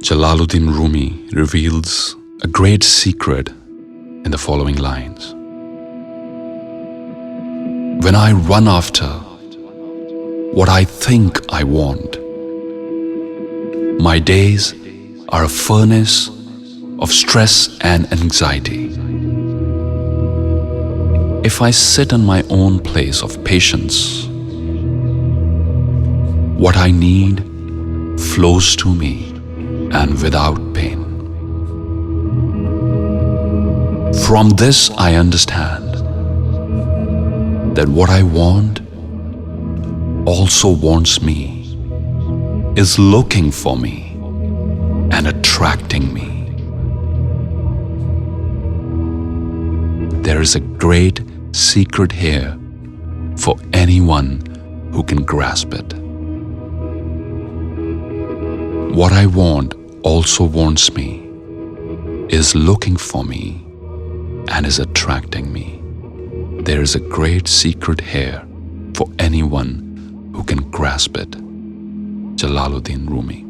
Jalaluddin Rumi reveals a great secret in the following lines. When I run after what I think I want, my days are a furnace of stress and anxiety. If I sit in my own place of patience, what I need flows to me and without pain. From this I understand that what I want also wants me, is looking for me and attracting me. There is a great secret here for anyone who can grasp it. What I want also wants me, is looking for me, and is attracting me. There is a great secret here for anyone who can grasp it. Jalaluddin Rumi.